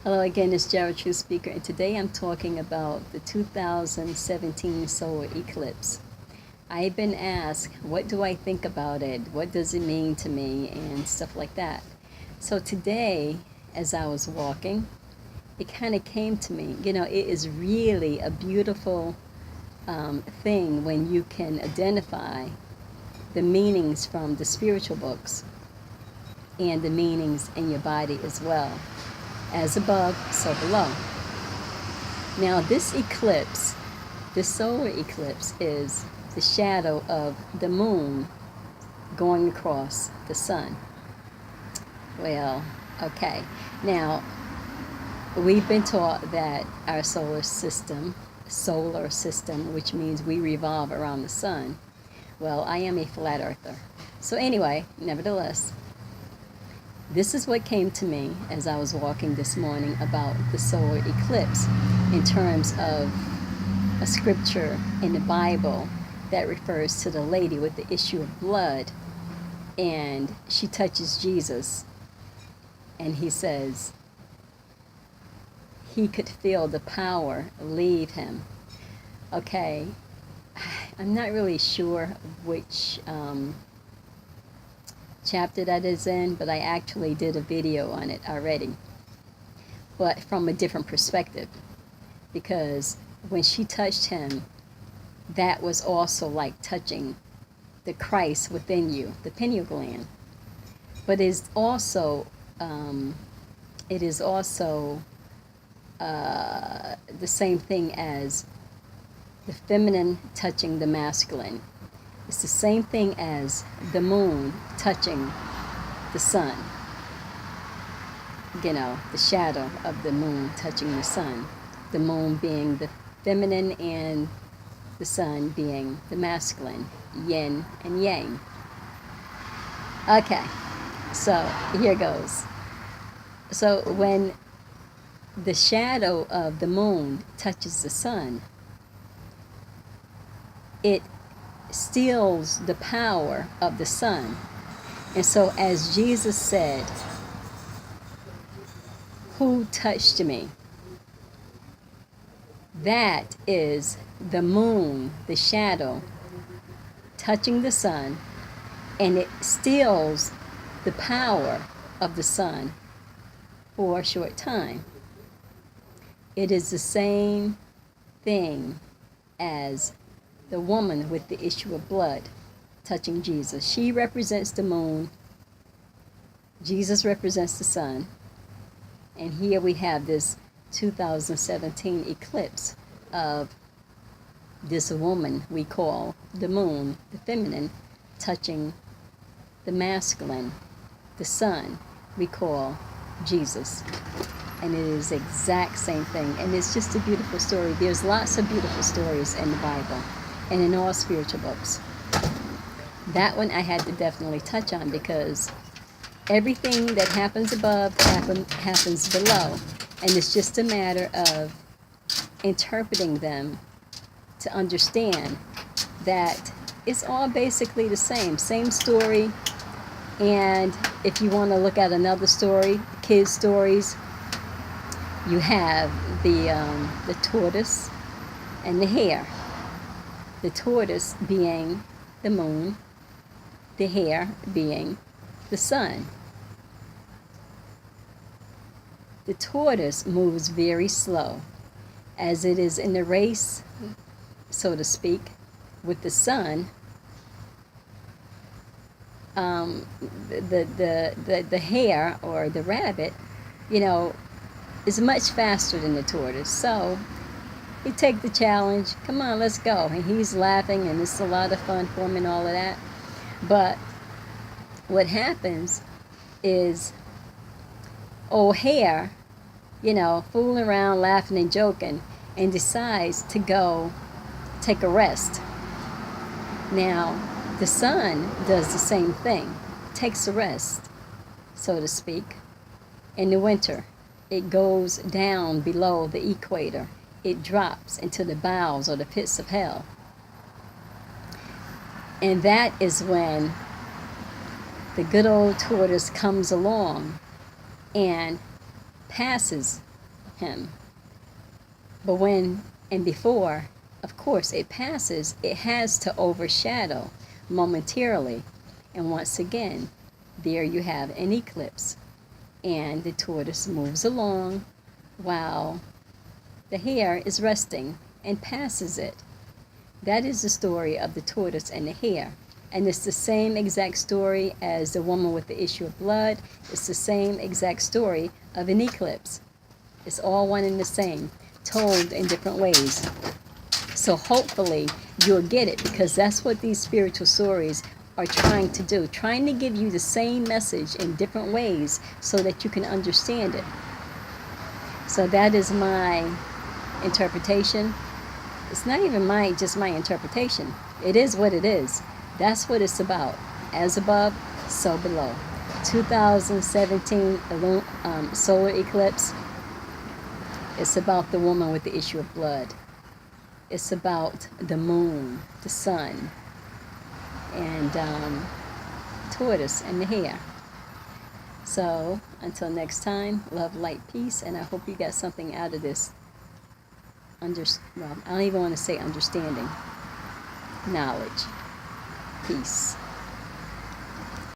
Hello again, it's Jared True Speaker, and today I'm talking about the 2017 solar eclipse. I've been asked, what do I think about it? What does it mean to me? And stuff like that. So today, as I was walking, it kind of came to me. You know, it is really a beautiful thing when you can identify the meanings from the spiritual books and the meanings in your body as well. As above, so below. Now this eclipse, this solar eclipse, is the shadow of the moon going across the sun. Well, okay. Now, we've been taught that our solar system, which means we revolve around the sun. Well, I am a flat earther. So anyway, nevertheless, this is what came to me as I was walking this morning about the solar eclipse in terms of a scripture in the Bible that refers to the lady with the issue of blood, and she touches Jesus and he says he could feel the power leave him. Okay, I'm not really sure which chapter that is in, but I actually did a video on it already, but from a different perspective, because when she touched him, that was also like touching the Christ within you, the pineal gland. But it is also the same thing as the feminine touching the masculine. It's the same thing as the moon touching the sun. You know, the shadow of the moon touching the sun. The moon being the feminine and the sun being the masculine. Yin and yang. Okay, so here goes. So when the shadow of the moon touches the sun, it steals the power of the sun. And so as Jesus said, "Who touched me?" That is the moon, the shadow, touching the sun, and it steals the power of the sun for a short time. It is the same thing as the woman with the issue of blood touching Jesus. She represents the moon. Jesus represents the sun. And here we have this 2017 eclipse of this woman we call the moon, the feminine, touching the masculine, the sun we call Jesus. And it is the exact same thing. And it's just a beautiful story. There's lots of beautiful stories in the Bible and in all spiritual books. That one I had to definitely touch on, because everything that happens above happens below. And it's just a matter of interpreting them to understand that it's all basically the same story. And if you want to look at another story, kids' stories, you have the tortoise and the hare. The tortoise being the moon, the hare being the sun. The tortoise moves very slow, as it is in the race, so to speak, with the sun. The hare or the rabbit, you know, is much faster than the tortoise. So he take the challenge. Come on, let's go. And he's laughing, and it's a lot of fun for him and all of that. But what happens is old hare, you know, fooling around, laughing and joking, and decides to go take a rest. Now, the sun does the same thing, takes a rest, so to speak. In the winter, it goes down below the equator. It drops into the bowels or the pits of hell. And that is when the good old tortoise comes along and passes him. But when and before, of course, it passes, it has to overshadow momentarily. And once again, there you have an eclipse. And the tortoise moves along while the hare is resting and passes it. That is the story of the tortoise and the hare. And it's the same exact story as the woman with the issue of blood. It's the same exact story of an eclipse. It's all one and the same, told in different ways. So hopefully you'll get it, because that's what these spiritual stories are trying to do, trying to give you the same message in different ways so that you can understand it. So that is my interpretation. It's not even just my interpretation. It is what it is. That's what it's about. As above, so below. 2017 solar eclipse. It's about the woman with the issue of blood. It's about the moon, the sun, and tortoise and the hare. So until next time, love, light, peace, and I hope you got something out of this. Well, I don't even want to say understanding. Knowledge. Peace.